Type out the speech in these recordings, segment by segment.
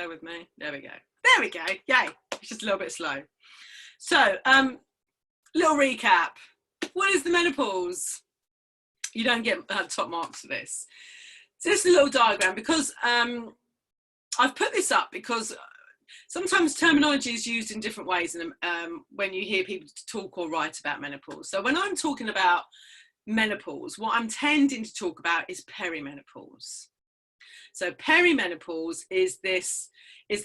Bear with me. There we go. There we go. Yay. It's just a little bit slow. So, little recap. What is the menopause? You don't get top marks for this. So this is a little diagram because I've put this up because sometimes terminology is used in different ways when you hear people talk or write about menopause. So when I'm talking about menopause, what I'm tending to talk about is perimenopause. So perimenopause is the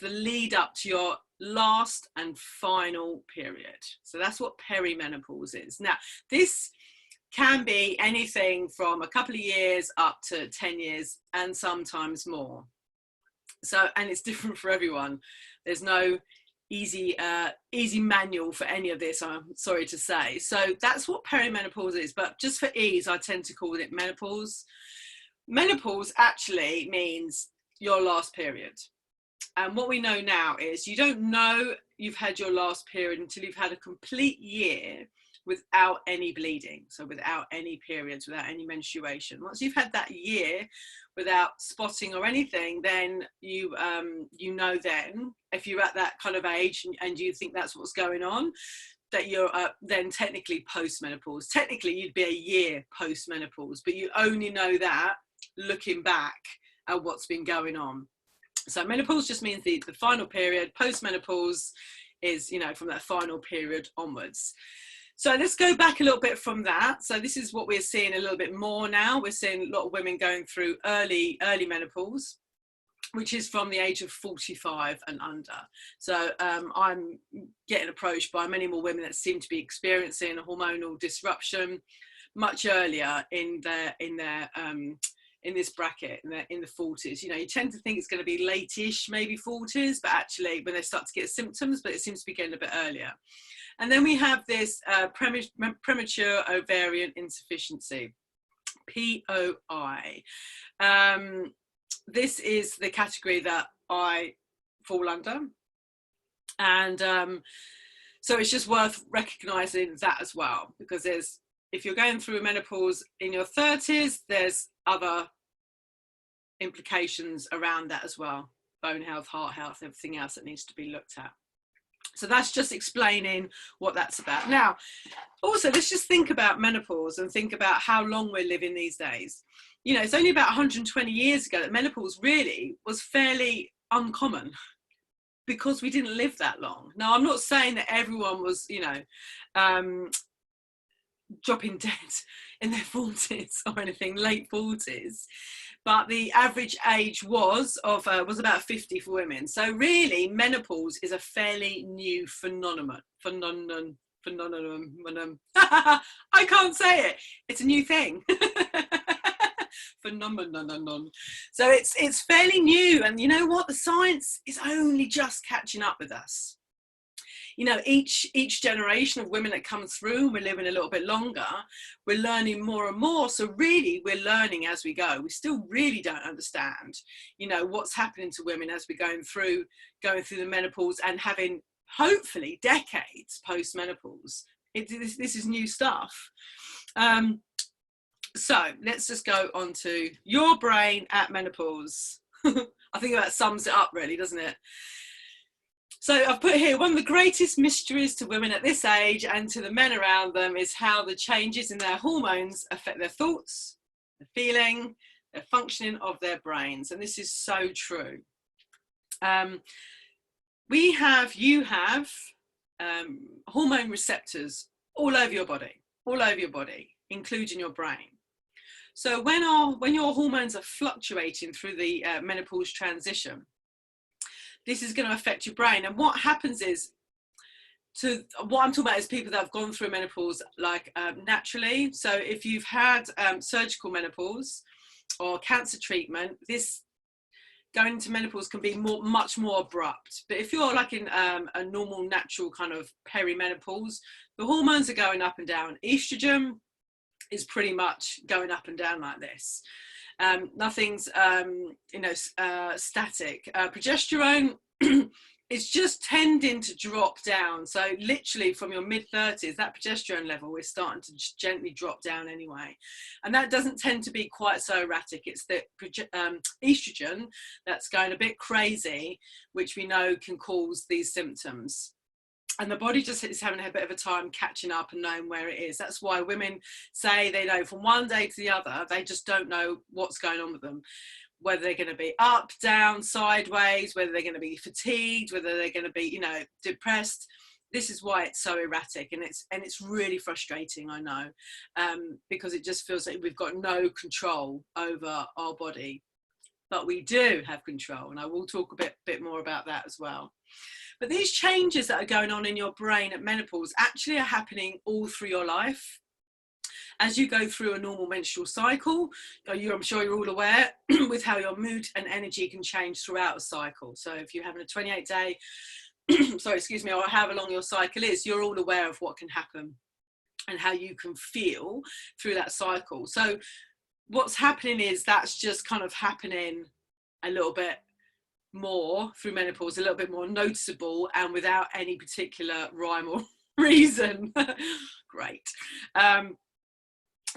lead up to your last and final period. So that's what perimenopause is. Now, this can be anything from a couple of years up to 10 years and sometimes more. So, and it's different for everyone. There's no easy manual for any of this, I'm sorry to say. So that's what perimenopause is, but just for ease, I tend to call it menopause. Menopause actually means your last period. And what we know now is you don't know you've had your last period until you've had a complete year without any bleeding. So without any periods, without any menstruation. Once you've had that year without spotting or anything, then you know then, if you're at that kind of age and you think that's what's going on, that you're then technically post-menopause. Technically, you'd be a year post-menopause, but you only know that looking back at what's been going on. So menopause just means the final period. Post-menopause is, you know, from that final period onwards. So let's go back a little bit from that. So this is what we're seeing a little bit more now. We're seeing a lot of women going through early menopause, which is from the age of 45 and under. So I'm getting approached by many more women that seem to be experiencing a hormonal disruption much earlier in this bracket, in the 40s. You know, you tend to think it's going to be late-ish, maybe 40s, but actually when they start to get symptoms, but it seems to be getting a bit earlier. And then we have this premature ovarian insufficiency, POI. This is the category that I fall under. And so it's just worth recognizing that as well, because if you're going through a menopause in your 30s, there's other implications around that as well. Bone health, heart health, everything else that needs to be looked at. So that's just explaining what that's about. Now, also, let's just think about menopause and think about how long we're living these days. You know, it's only about 120 years ago that menopause really was fairly uncommon because we didn't live that long. Now, I'm not saying that everyone was, you know, dropping dead in their 40s or anything, late 40s. But the average age was about 50 for women. So really, menopause is a fairly new phenomenon. I can't say it. It's a new thing. Phenomenon. So it's fairly new, and you know what? The science is only just catching up with us. You know, each generation of women that comes through, we're living a little bit longer, we're learning more and more. So really, we're learning as we go. We still really don't understand, you know, what's happening to women as we're going through the menopause and having, hopefully, decades post-menopause. This is new stuff. So let's just go on to your brain at menopause. I think that sums it up really, doesn't it? So I've put here, one of the greatest mysteries to women at this age and to the men around them is how the changes in their hormones affect their thoughts, their feeling, their functioning of their brains. And this is so true. You have hormone receptors all over your body, including your brain. So when your hormones are fluctuating through the menopause transition, this is going to affect your brain. And what happens is, what I'm talking about is people that have gone through menopause like naturally. So if you've had surgical menopause or cancer treatment, this going into menopause can be much more abrupt. But if you're like in a normal, natural kind of perimenopause, the hormones are going up and down. Estrogen is pretty much going up and down like this. Nothing's static. Progesterone it's just tending to drop down. So literally from your mid-30s, that progesterone level is starting to just gently drop down anyway. And that doesn't tend to be quite so erratic. It's the estrogen that's going a bit crazy, which we know can cause these symptoms. And the body just is having a bit of a time catching up and knowing where it is. That's why women say they know from one day to the other, they just don't know what's going on with them. Whether they're going to be up, down, sideways, whether they're going to be fatigued, whether they're going to be, you know, depressed. This is why it's so erratic, and it's really frustrating, I know, because it just feels like we've got no control over our body. But we do have control, and I will talk a bit more about that as well. But these changes that are going on in your brain at menopause actually are happening all through your life. As you go through a normal menstrual cycle, I'm sure you're all aware with how your mood and energy can change throughout a cycle. So if you're having a 28-day, sorry, excuse me, or however long your cycle is, you're all aware of what can happen and how you can feel through that cycle. So what's happening is that's just kind of happening a little bit more through menopause, a little bit more noticeable, and without any particular rhyme or reason. Great.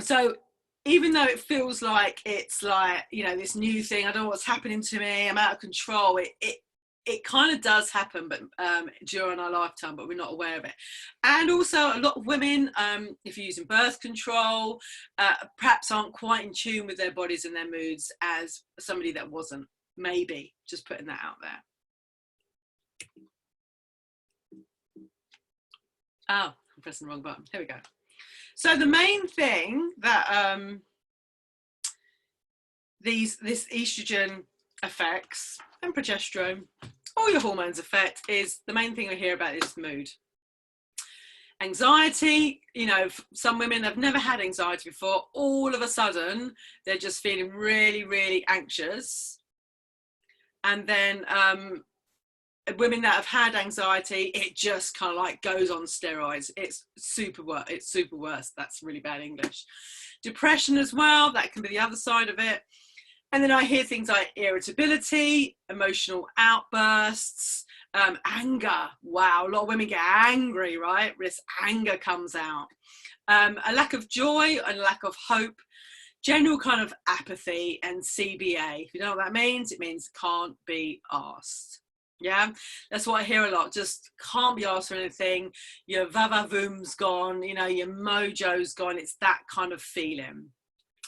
So even though it feels like it's like, you know, this new thing, I don't know what's happening to me, I'm out of control, it kind of does happen, but during our lifetime, but we're not aware of it. And also a lot of women, if you're using birth control, perhaps aren't quite in tune with their bodies and their moods as somebody that wasn't. Maybe, just putting that out there. Oh, I'm pressing the wrong button. Here we go. So the main thing that this estrogen affects, and progesterone, all your hormones affect, is the main thing we hear about is mood. Anxiety, you know, some women have never had anxiety before. All of a sudden, they're just feeling really, really anxious. And then women that have had anxiety, it just kind of like goes on steroids. It's super worse. That's really bad English. Depression as well, that can be the other side of it. And then I hear things like irritability, emotional outbursts, anger. Wow, a lot of women get angry, right? This anger comes out. A lack of joy and lack of hope. General kind of apathy and CBA. If you know what that means, it means can't be asked. Yeah, that's what I hear a lot. Just can't be asked for anything. Your va-va-voom's gone, you know, your mojo's gone. It's that kind of feeling.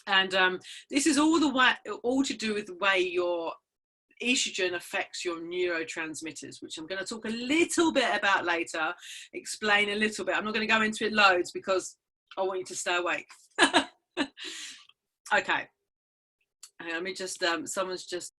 And this is all to do with the way your estrogen affects your neurotransmitters, which I'm going to talk a little bit about later, explain a little bit. I'm not going to go into it loads because I want you to stay awake. Okay, let me just, someone's just.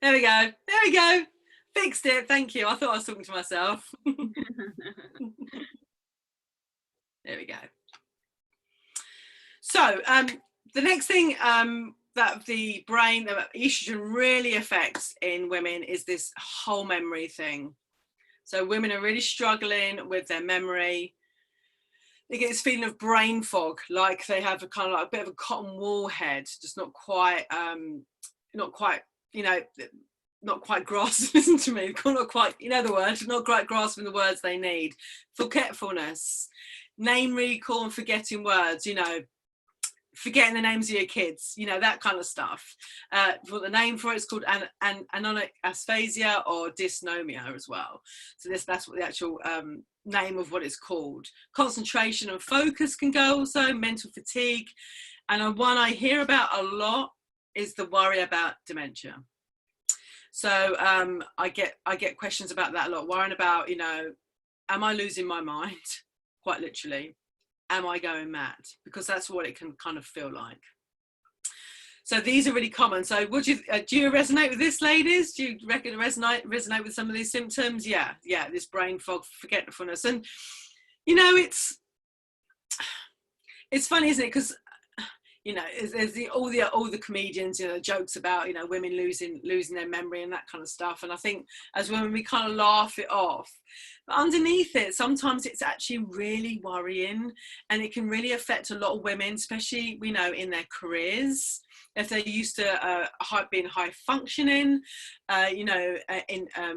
There we go. There we go. Fixed it. Thank you. I thought I was talking to myself. There we go. So the next thing that the brain, that estrogen really affects in women is this whole memory thing. So women are really struggling with their memory. They get this feeling of brain fog, like they have a kind of like a bit of a cotton wool head, just not quite, you know, not quite grasp. Listen to me, not quite, you know the word, not quite grasping the words they need. Forgetfulness, name recall and forgetting words, you know, forgetting the names of your kids, you know, that kind of stuff. What the name for it is called anonic asphasia or dysnomia as well. So that's what the actual name of what it's called. Concentration and focus can go also, mental fatigue. And one I hear about a lot is the worry about dementia. So I get questions about that a lot, worrying about, you know, am I losing my mind? Quite literally. Am I going mad? Because that's what it can kind of feel like. So these are really common. So would you do you resonate with this, ladies? Do you reckon resonate with some of these symptoms? Yeah, this brain fog, forgetfulness. And you know, it's funny, isn't it? Because you know, there's all the comedians, you know, jokes about, you know, women losing their memory and that kind of stuff. And I think as women we kind of laugh it off, but underneath it sometimes it's actually really worrying, and it can really affect a lot of women, especially, you know, in their careers, if they're used to being high functioning, you know,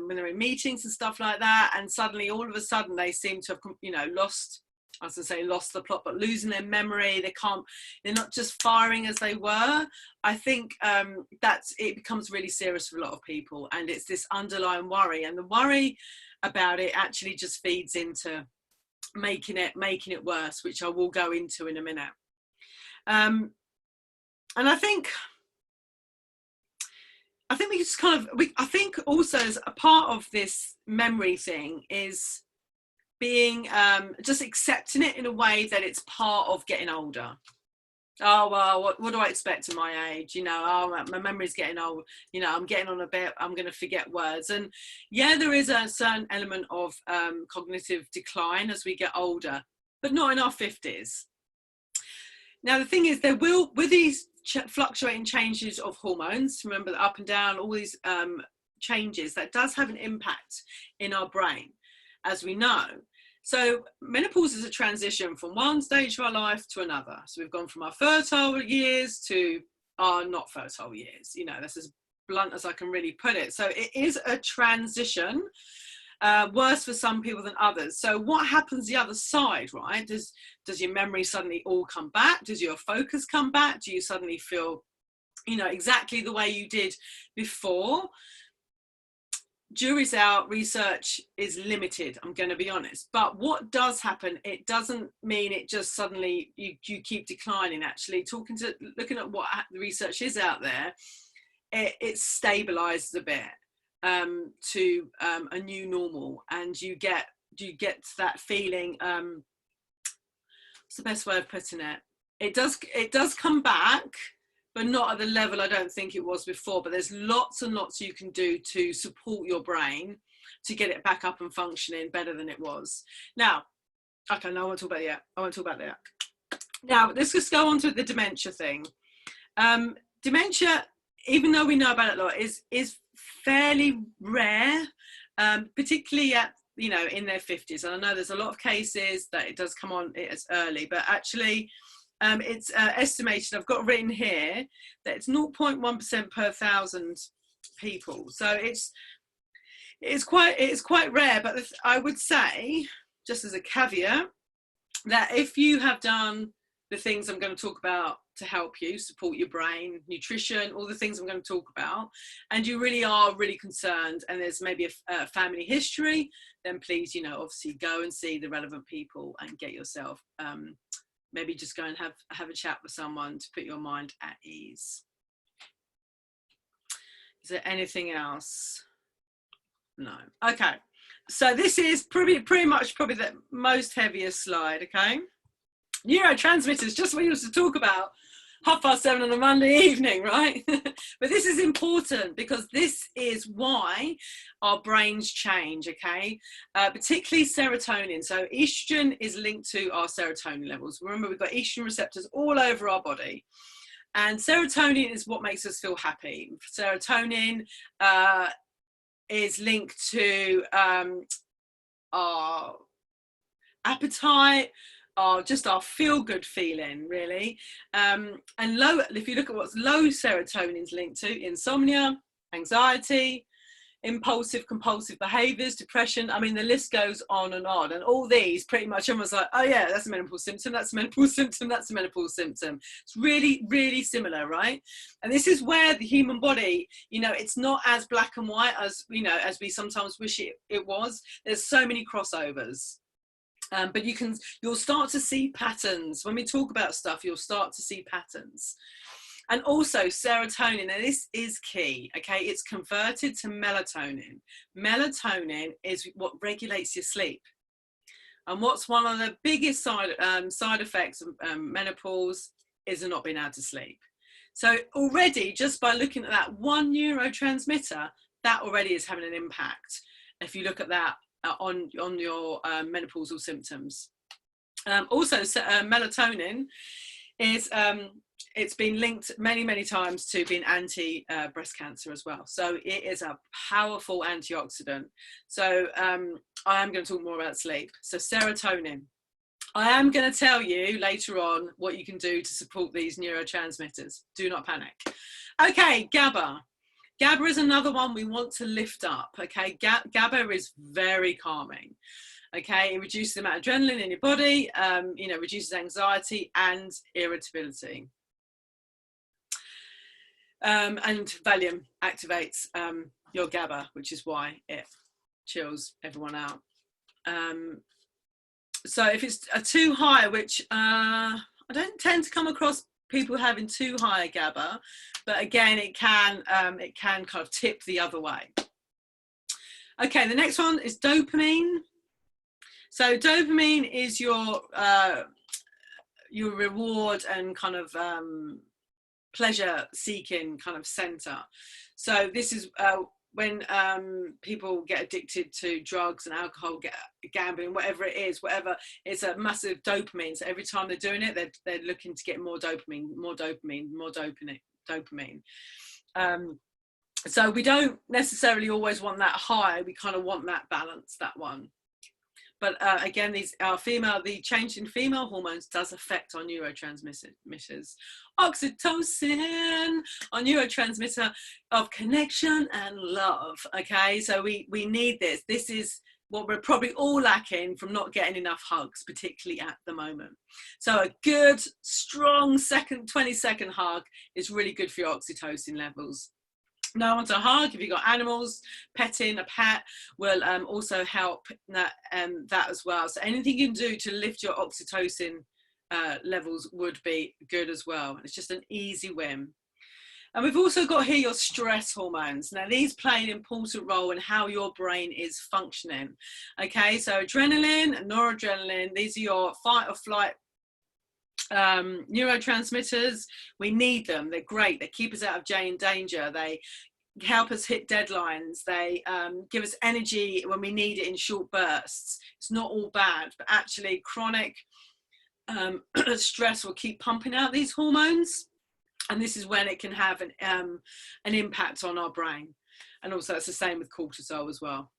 when they're in meetings and stuff like that, and suddenly all of a sudden they seem to have, you know, lost the plot, but losing their memory. They're not just firing as they were. I think it becomes really serious for a lot of people, and it's this underlying worry, and the worry about it actually just feeds into making it worse, which I will go into in a minute. And I think we just I think also as a part of this memory thing is being just accepting it in a way that it's part of getting older. Oh, well, what do I expect at my age? You know, oh, my memory's getting old. You know, I'm getting on a bit. I'm going to forget words. And yeah, there is a certain element of cognitive decline as we get older, but not in our 50s. Now, the thing is, there will, with these fluctuating changes of hormones, remember the up and down, all these changes, that does have an impact in our brain, as we know. So menopause is a transition from one stage of our life to another. So we've gone from our fertile years to our not fertile years. You know, that's as blunt as I can really put it. So it is a transition, worse for some people than others. So what happens the other side, right? Does your memory suddenly all come back? Does your focus come back? Do you suddenly feel, you know, exactly the way you did before? Jury's out, research is limited, I'm going to be honest. But what does happen, it doesn't mean it just suddenly you keep declining. Actually, looking at what the research is out there, it stabilizes a bit to a new normal, and you get that feeling. What's the best way of putting it? It does come back, but not at the level I don't think it was before. But there's lots and lots you can do to support your brain to get it back up and functioning better than it was. Now, okay, no, I won't talk about that. Now, let's just go on to the dementia thing. Dementia, even though we know about it a lot, is fairly rare, particularly at, you know, in their 50s. And I know there's a lot of cases that it does come on as early, but actually, it's estimated, I've got written here, that it's 0.1% per 1,000 people. So it's quite rare. But I would say, just as a caveat, that if you have done the things I'm going to talk about to help you support your brain, nutrition, all the things I'm going to talk about, and you really are really concerned, and there's maybe a family history, then please, you know, obviously go and see the relevant people and get yourself maybe just go and have a chat with someone to put your mind at ease. Is there anything else? No. Okay. So this is pretty much the most heaviest slide, okay? Neurotransmitters, just what you used to talk about 7:30 on a Monday evening, right? But this is important because this is why our brains change, okay? Particularly serotonin. So estrogen is linked to our serotonin levels. Remember, we've got estrogen receptors all over our body. And serotonin is what makes us feel happy. Serotonin is linked to our appetite, just our feel-good feeling, really. And if you look at what's low serotonin is linked to, insomnia, anxiety, impulsive compulsive behaviors, depression. I mean, the list goes on. And all these pretty much everyone's like, oh yeah, that's a menopause symptom, that's a menopause symptom, that's a menopause symptom. It's really, really similar, right? And this is where the human body, you know, it's not as black and white as, you know, as we sometimes wish it was. There's so many crossovers. But you'll start to see patterns. When we talk about stuff, you'll start to see patterns. And also serotonin, and this is key, okay? It's converted to melatonin. Melatonin is what regulates your sleep. And what's one of the biggest side effects of menopause is not being able to sleep. So already, just by looking at that one neurotransmitter, that already is having an impact. If you look at that on your menopausal symptoms. Also, melatonin is it's been linked many times to being anti breast cancer as well. So it is a powerful antioxidant. So I am going to talk more about sleep. So serotonin. I am going to tell you later on what you can do to support these neurotransmitters. Do not panic. Okay, GABA. GABA is another one we want to lift up. Okay, GABA is very calming. Okay, it reduces the amount of adrenaline in your body, reduces anxiety and irritability. And Valium activates your GABA, which is why it chills everyone out. So if it's too high, which I don't tend to come across people having too high a GABA, but again, it can kind of tip the other way. Okay, the next one is dopamine. So dopamine is your reward and kind of pleasure seeking kind of center. So this is when people get addicted to drugs and alcohol, gambling, whatever it is, it's a massive dopamine. So every time they're doing it, they're looking to get more dopamine. So we don't necessarily always want that high. We kind of want that balance, that one. But again, the change in female hormones does affect our neurotransmitters. Oxytocin, our neurotransmitter of connection and love. Okay, so we need this. This is what we're probably all lacking from not getting enough hugs, particularly at the moment. So a good, strong 20-second hug is really good for your oxytocin levels. Know when to hug. If you've got animals, petting a pet will also help that as well. So anything you can do to lift your oxytocin levels would be good as well. It's just an easy win. And we've also got here your stress hormones. Now these play an important role in how your brain is functioning. Okay, so adrenaline and noradrenaline, these are your fight or flight neurotransmitters. We need them. They're great. They keep us out of danger. They help us hit deadlines. They give us energy when we need it in short bursts. It's not all bad, but actually chronic stress will keep pumping out these hormones, and this is when it can have an impact on our brain. And also it's the same with cortisol as well.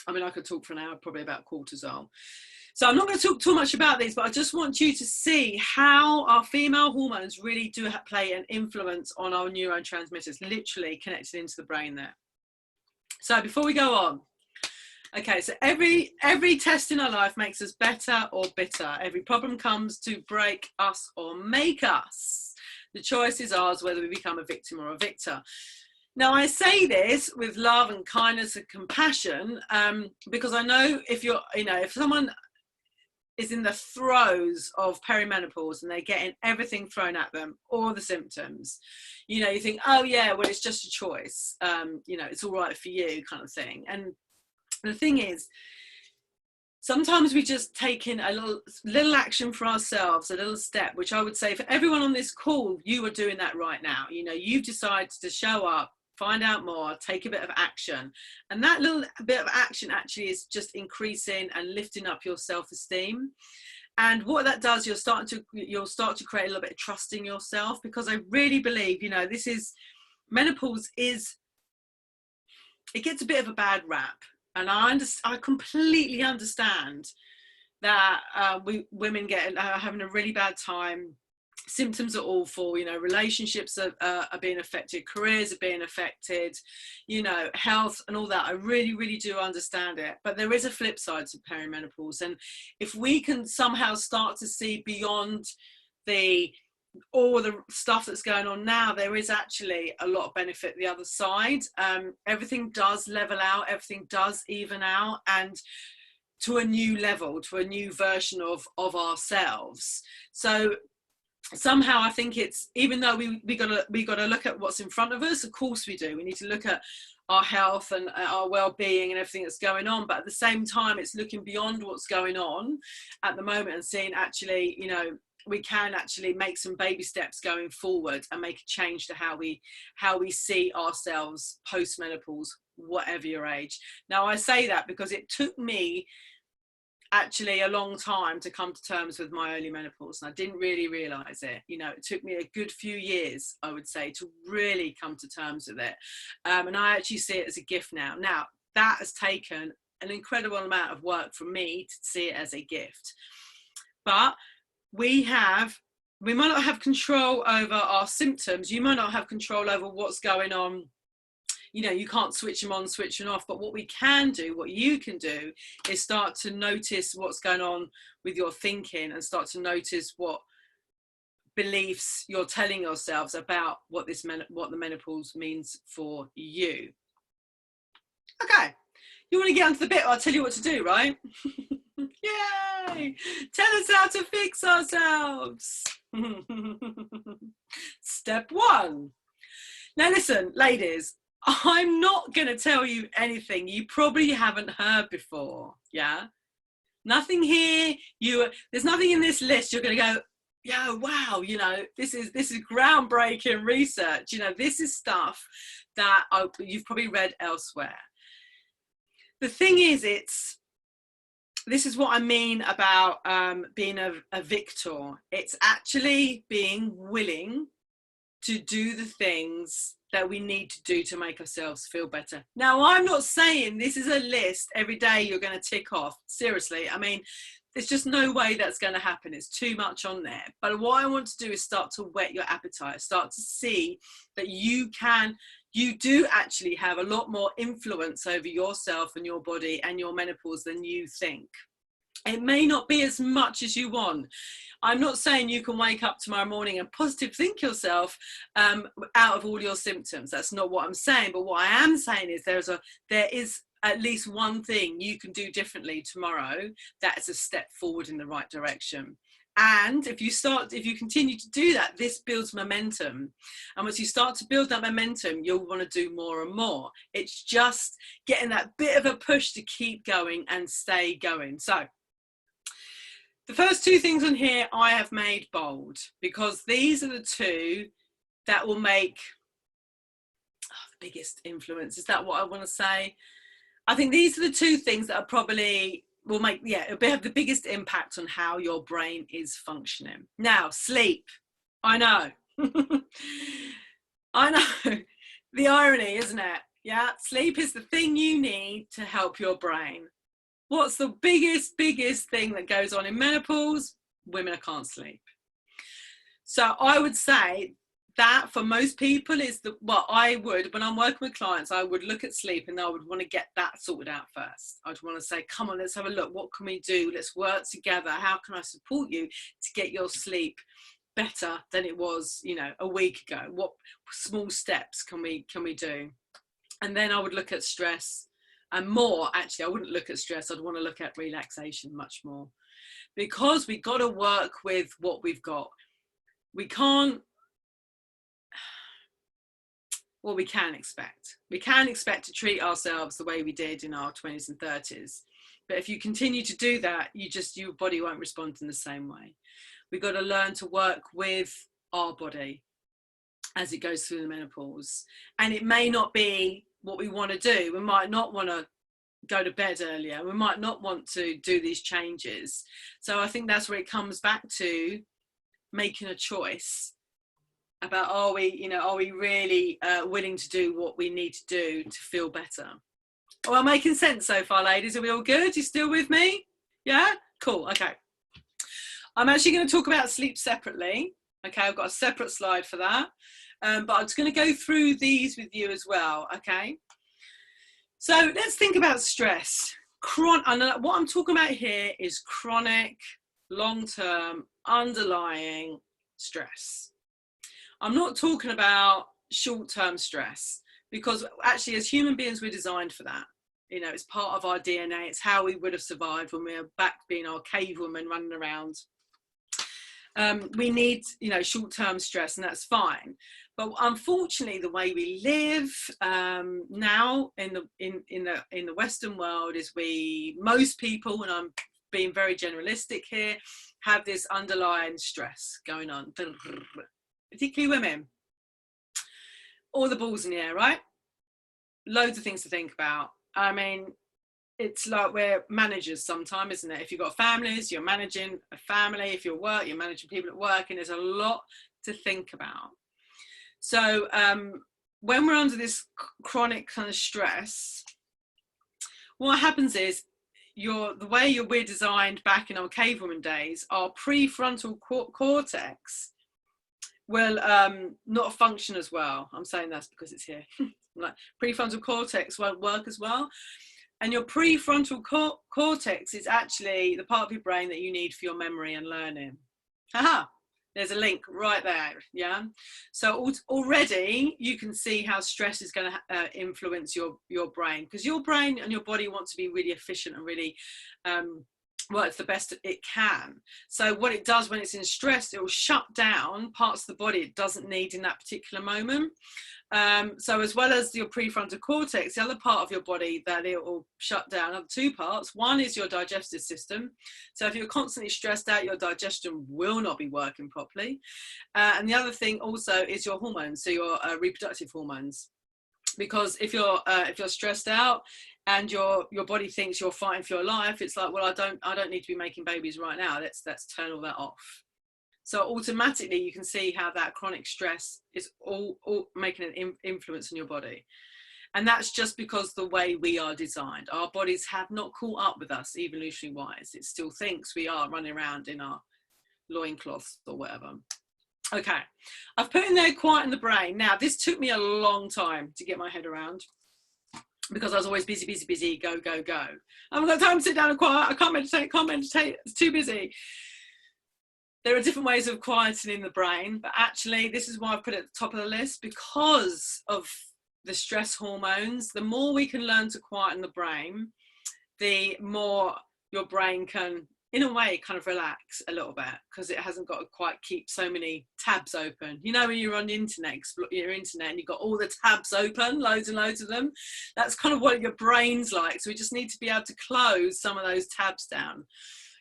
I mean, I could talk for an hour probably about cortisol. So I'm not going to talk too much about these, but I just want you to see how our female hormones really do play an influence on our neurotransmitters, literally connected into the brain there. So before we go on, okay, so every test in our life makes us better or bitter. Every problem comes to break us or make us. The choice is ours whether we become a victim or a victor. Now, I say this with love and kindness and compassion because I know if someone is in the throes of perimenopause and they're getting everything thrown at them, all the symptoms, you think, oh yeah, well, it's just a choice. It's all right for you kind of thing. And the thing is, sometimes we just take in a little action for ourselves, a little step, which I would say for everyone on this call, you are doing that right now. You've decided to show up, find out more, take a bit of action. And that little bit of action actually is just increasing and lifting up your self-esteem. And what that does, you'll start to create a little bit of trust in yourself, because I really believe, menopause it gets a bit of a bad rap. And I completely understand that women are having a really bad time. Symptoms are awful, relationships are being affected, careers are being affected, health and all that. I really, really do understand it. But there is a flip side to perimenopause. And if we can somehow start to see beyond all the stuff that's going on now, there is actually a lot of benefit the other side. Everything does level out, everything does even out. And to a new level, to a new version of ourselves. So somehow I think it's, even though we gotta look at what's in front of us, of course we do, we need to look at our health and our well-being and everything that's going on, but at the same time it's looking beyond what's going on at the moment and seeing, actually, you know, we can actually make some baby steps going forward and make a change to how we see ourselves post-menopause, whatever your age. Now I say that because it took me actually a long time to come to terms with my early menopause, and I didn't really realize it. You know, it took me a good few years, I would say, to really come to terms with it, and I actually see it as a gift now. Now that has taken an incredible amount of work for me to see it as a gift, but we might not have control over our symptoms. You might not have control over what's going on. You know, you can't switch them on, switch them off, but what we can do, what you can do, is start to notice what's going on with your thinking and start to notice what beliefs you're telling yourselves about what the menopause means for you. Okay, you want to get onto the bit, I'll tell you what to do, right? Yay! Tell us how to fix ourselves. Step 1. Now listen, ladies, I'm not going to tell you anything you probably haven't heard before, yeah? Nothing here, there's nothing in this list you're going to go, yeah, wow, you know, this is groundbreaking research. You know, this is stuff that you've probably read elsewhere. The thing is, this is what I mean about being a victor. It's actually being willing to do the things that we need to do to make ourselves feel better. Now, I'm not saying this is a list every day you're going to tick off. Seriously, I mean, there's just no way that's going to happen. It's too much on there. But what I want to do is start to whet your appetite, start to see that you do actually have a lot more influence over yourself and your body and your menopause than you think. It may not be as much as you want. I'm not saying you can wake up tomorrow morning and positive think yourself out of all your symptoms. That's not what I'm saying. But what I am saying is there is at least one thing you can do differently tomorrow that is a step forward in the right direction. And if you continue to do that, this builds momentum. And once you start to build that momentum, you'll want to do more and more. It's just getting that bit of a push to keep going and stay going. So the first 2 things on here I have made bold, because these are the 2 that will make the biggest influence. Is that what I want to say? I think these are the 2 things that are probably will make, it'll have the biggest impact on how your brain is functioning. Now, sleep. I know. I know. The irony, isn't it? Yeah, sleep is the thing you need to help your brain. What's the biggest thing that goes on in menopause? Women can't sleep. So I would say that for most people is what I would, when I'm working with clients, I would look at sleep and I would want to get that sorted out first. I'd want to say, come on, let's have a look. What can we do? Let's work together. How can I support you to get your sleep better than it was, you know, a week ago? What small steps can we do? And then I would look at stress. And more, actually, I wouldn't look at stress. I'd want to look at relaxation much more, because we got to work with what we've got. We can't, well, we can expect to treat ourselves the way we did in our 20s and 30s. But if you continue to do that, your body won't respond in the same way. We've got to learn to work with our body as it goes through the menopause. And it may not be what we want to do. We might not want to go to bed earlier. We might not want to do these changes. So I think that's where it comes back to making a choice about, are we really willing to do what we need to do to feel better? Well, making sense so far, ladies? Are we all good? You still with me? Yeah? Cool. Okay. I'm actually going to talk about sleep separately. Okay, I've got a separate slide for that. But I'm just going to go through these with you as well, okay? So let's think about stress. What I'm talking about here is chronic, long-term, underlying stress. I'm not talking about short-term stress, because actually as human beings, we're designed for that. You know, it's part of our DNA. It's how we would have survived when we were back being our cave women running around. We need, you know, short-term stress, and that's fine. But unfortunately, the way we live now in the Western world is most people, and I'm being very generalistic here, have this underlying stress going on, particularly women. All the balls in the air, right? Loads of things to think about. I mean, it's like we're managers sometimes, isn't it? If you've got families, you're managing a family. If you're work, you're managing people at work, and there's a lot to think about. So when we're under this chronic kind of stress, what happens is the way we're designed back in our cavewoman days, our prefrontal cortex will not function as well. I'm saying that's because it's here. Like, prefrontal cortex won't work as well. And your prefrontal cortex is actually the part of your brain that you need for your memory and learning. Haha, there's a link right there, yeah? So already you can see how stress is going to influence your brain, because your brain and your body want to be really efficient and really work the best it can. So what it does when it's in stress, it will shut down parts of the body it doesn't need in that particular moment. So as well as your prefrontal cortex, the other part of your body that it will shut down are two parts. One is your digestive system. So if you're constantly stressed out, your digestion will not be working properly. And the other thing also is your hormones, so your reproductive hormones. Because if you're stressed out and your body thinks you're fighting for your life, it's like, well, I don't need to be making babies right now. Let's turn all that off. So automatically you can see how that chronic stress is all making an influence on your body. And that's just because the way we are designed. Our bodies have not caught up with us evolutionary wise. It still thinks we are running around in our loincloths or whatever. Okay, I've put in there quiet in the brain. Now, this took me a long time to get my head around, because I was always busy, go. I haven't got time to sit down and quiet. I can't meditate, it's too busy. There are different ways of quietening the brain, but actually this is why I've put it at the top of the list, because of the stress hormones. The more we can learn to quieten the brain, the more your brain can, in a way, kind of relax a little bit, because it hasn't got to quite keep so many tabs open. You know, when you're on the internet, explore your internet, and you've got all the tabs open, loads and loads of them. That's kind of what your brain's like. So we just need to be able to close some of those tabs down,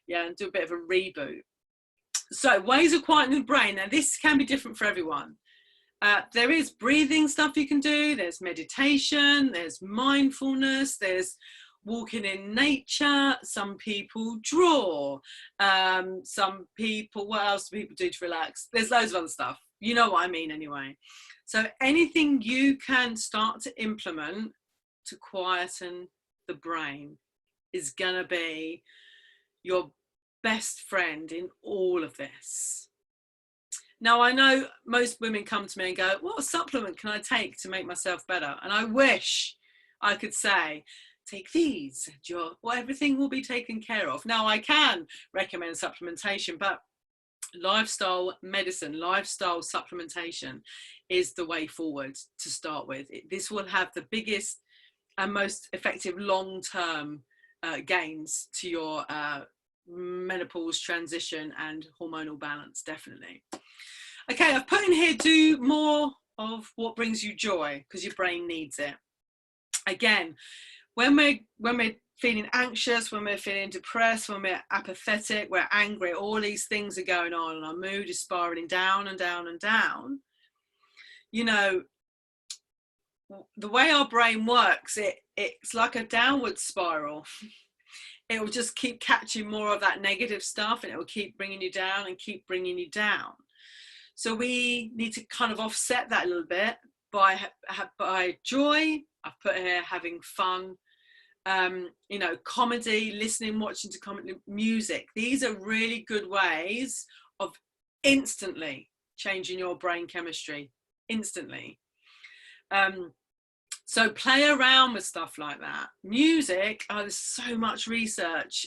yeah, and do a bit of a reboot. So ways of quietening the brain. Now, this can be different for everyone. There is breathing stuff you can do. There's meditation. There's mindfulness. There's walking in nature. Some people draw. Some people, what else do people do to relax? There's loads of other stuff. You know what I mean anyway. So anything you can start to implement to quieten the brain is going to be your best friend in all of this. Now, I know most women come to me and go, what supplement can I take to make myself better? And I wish I could say, take these, everything will be taken care of. Now, I can recommend supplementation, but lifestyle medicine, lifestyle supplementation is the way forward to start with. This will have the biggest and most effective long-term gains to your menopause transition and hormonal balance, definitely. Okay, I've put in here, do more of what brings you joy, because your brain needs it. Again, when we're feeling anxious, when we're feeling depressed, when we're apathetic, we're angry, all these things are going on and our mood is spiraling down and down and down. You know, the way our brain works, it's like a downward spiral. It will just keep catching more of that negative stuff, and it will keep bringing you down and keep bringing you down. So we need to kind of offset that a little bit by joy. I've put here having fun, you know, comedy, listening, watching to comedy, music. These are really good ways of instantly changing your brain chemistry, instantly. So play around with stuff like that. Music, there's so much research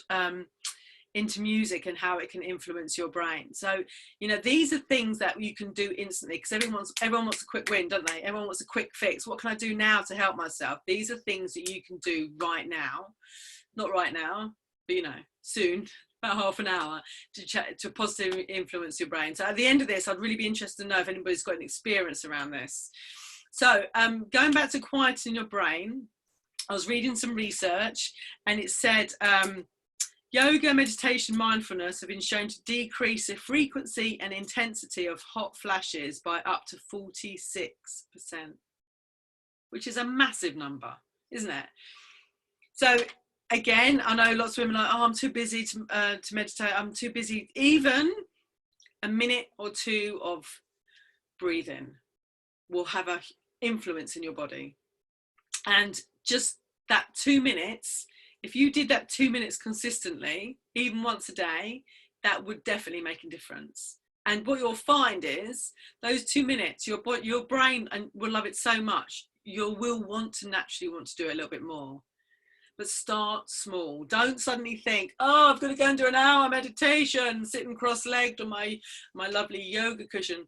into music and how it can influence your brain. So, you know, these are things that you can do instantly, because everyone wants a quick win, don't they? Everyone wants a quick fix. What can I do now to help myself? These are things that you can do right now, not right now, but, you know, soon, about half an hour, to positively influence your brain. So at the end of this, I'd really be interested to know if anybody's got an experience around this. So going back to quieting your brain, I was reading some research, and it said yoga, meditation, mindfulness have been shown to decrease the frequency and intensity of hot flashes by up to 46%, which is a massive number, isn't it? So again, I know lots of women are like, oh, I'm too busy to meditate. I'm too busy. Even a minute or two of breathing will have an influence in your body. And just that 2 minutes, if you did that 2 minutes consistently, even once a day, that would definitely make a difference. And what you'll find is those 2 minutes, your brain will love it so much, you will naturally want to do it a little bit more. But start small. Don't suddenly think, oh, I've got to go and do an hour meditation, sitting cross-legged on my lovely yoga cushion.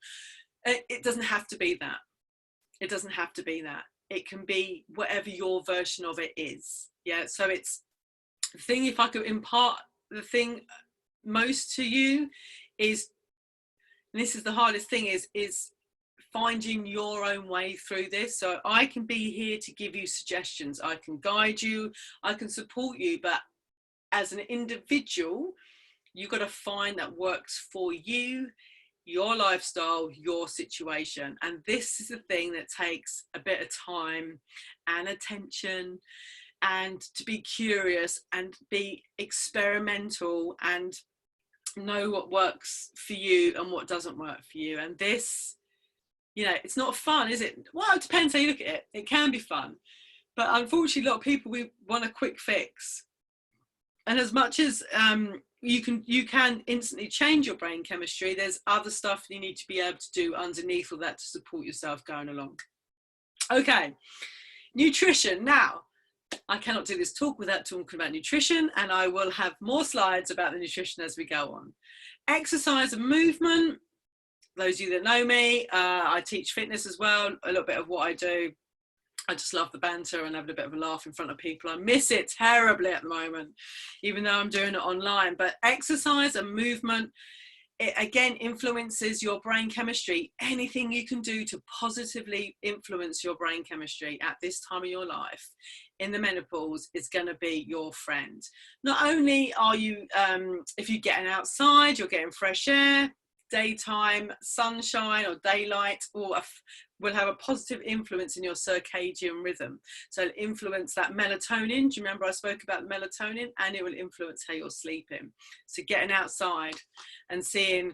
It doesn't have to be that. It doesn't have to be that. It can be whatever your version of it is. Yeah. So it's the thing, if I could impart the thing most to you is, and this is the hardest thing, is finding your own way through this. So I can be here to give you suggestions. I can guide you. I can support you. But as an individual, you've got to find that works for you, your lifestyle, your situation. And this is the thing that takes a bit of time and attention, and to be curious and be experimental and know what works for you and what doesn't work for you. And this, you know, it's not fun, is it? Well, it depends how you look at it. It can be fun, but unfortunately a lot of people, we want a quick fix. And as much as you can instantly change your brain chemistry, there's other stuff you need to be able to do underneath all that to support yourself going along. Okay, nutrition. Now, I cannot do this talk without talking about nutrition, and I will have more slides about the nutrition as we go on. Exercise and movement. Those of you that know me, I teach fitness as well. A little bit of what I do, I just love the banter and having a bit of a laugh in front of people. I miss it terribly at the moment, even though I'm doing it online. But exercise and movement, it again influences your brain chemistry. Anything you can do to positively influence your brain chemistry at this time of your life in the menopause is going to be your friend. Not only are you, if you're getting outside, you're getting fresh air, daytime sunshine or daylight, or will have a positive influence in your circadian rhythm. So it'll influence that melatonin. Do you remember I spoke about melatonin? And it will influence how you're sleeping. So getting outside and seeing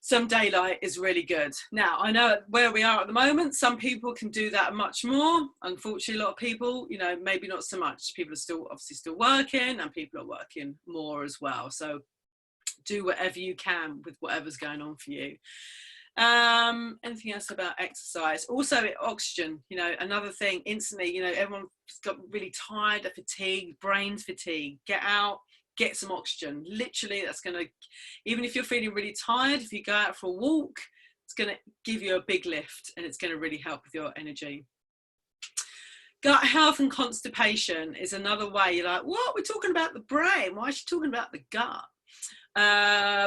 some daylight is really good. Now, I know where we are at the moment, some people can do that much more. Unfortunately, a lot of people, you know, maybe not so much. People are still obviously still working, and people are working more as well. So do whatever you can with whatever's going on for you. Anything else about exercise? Also, oxygen, you know, another thing instantly, you know, everyone's got really tired, fatigued, brains fatigued. Get out, get some oxygen. Literally, that's going to, even if you're feeling really tired, if you go out for a walk, it's going to give you a big lift, and it's going to really help with your energy. Gut health and constipation is another way. You're like, what? We're talking about the brain. Why is she talking about the gut?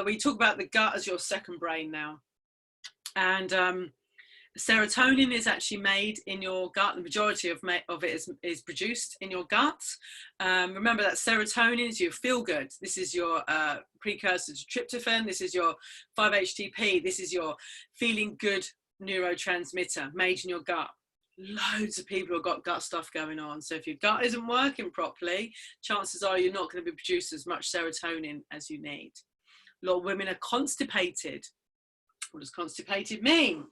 We talk about the gut as your second brain now. And serotonin is actually made in your gut. The majority of it is produced in your gut. Remember that serotonin is your feel good. This is your precursor to tryptophan. This is your 5-HTP. This is your feeling good neurotransmitter made in your gut. Loads of people have got gut stuff going on. So if your gut isn't working properly, chances are you're not going to be producing as much serotonin as you need. A lot of women are constipated. What does constipated mean?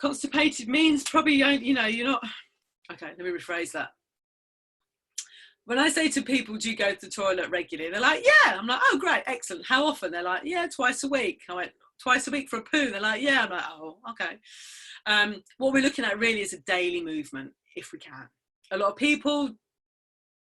Constipated means probably, you know, you're not, okay, let me rephrase that. When I say to people, do you go to the toilet regularly? They're like, yeah. I'm like, oh, great, excellent. How often? They're like, yeah, twice a week. I went, twice a week for a poo? They're like, yeah. I'm like, oh, okay. What we're looking at really is a daily movement, if we can. A lot of people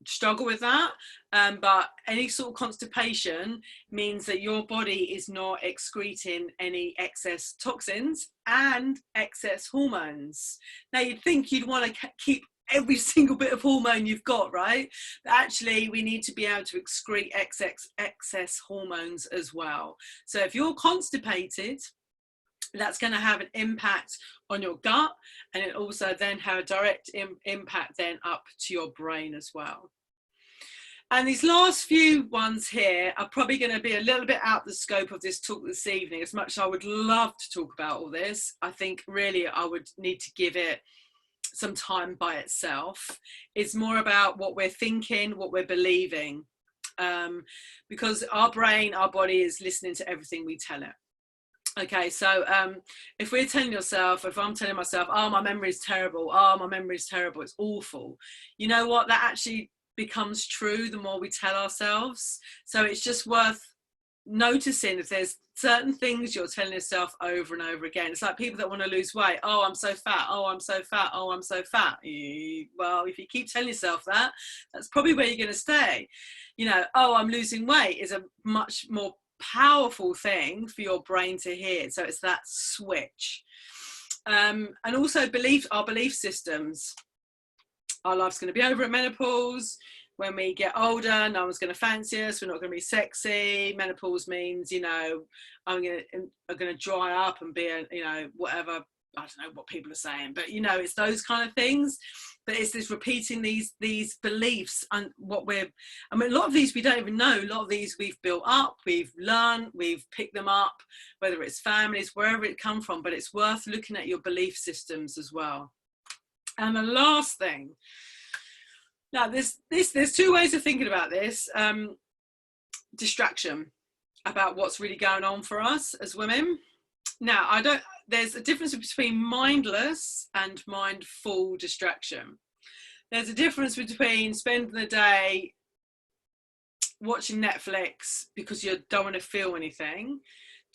struggle with that, but any sort of constipation means that your body is not excreting any excess toxins and excess hormones. Now you'd think you'd want to keep every single bit of hormone you've got, right? But actually we need to be able to excrete excess hormones as well. So if you're constipated, that's going to have an impact on your gut, and it also then have a direct impact then up to your brain as well. And these last few ones here are probably going to be a little bit out the scope of this talk this evening. As much as I would love to talk about all this, I think really I would need to give it some time by itself. It's more about what we're thinking, what we're believing, because our brain, our body is listening to everything we tell it. Okay, so if we're telling yourself, if I'm telling myself, oh, my memory is terrible, oh, my memory is terrible, it's awful, you know what, that actually becomes true the more we tell ourselves. So it's just worth noticing if there's certain things you're telling yourself over and over again. It's like people that want to lose weight. Oh, I'm so fat. Oh, I'm so fat. Oh, I'm so fat. Well, if you keep telling yourself that, that's probably where you're going to stay. You know, oh, I'm losing weight is a much more powerful thing for your brain to hear. So it's that switch. And also our belief systems. Our life's going to be over at menopause. When we get older, no one's going to fancy us. We're not going to be sexy. Menopause means, you know, I'm going to dry up and be a, you know, whatever. I don't know what people are saying, but you know, it's those kind of things. But it's this repeating these beliefs, and a lot of these we don't even know. A lot of these we've built up, we've learned, we've picked them up, whether it's families, wherever it come from. But it's worth looking at your belief systems as well. And the last thing, now there's two ways of thinking about this. Distraction about what's really going on for us as women. Now, there's a difference between mindless and mindful distraction. There's a difference between spending the day watching Netflix because you don't want to feel anything,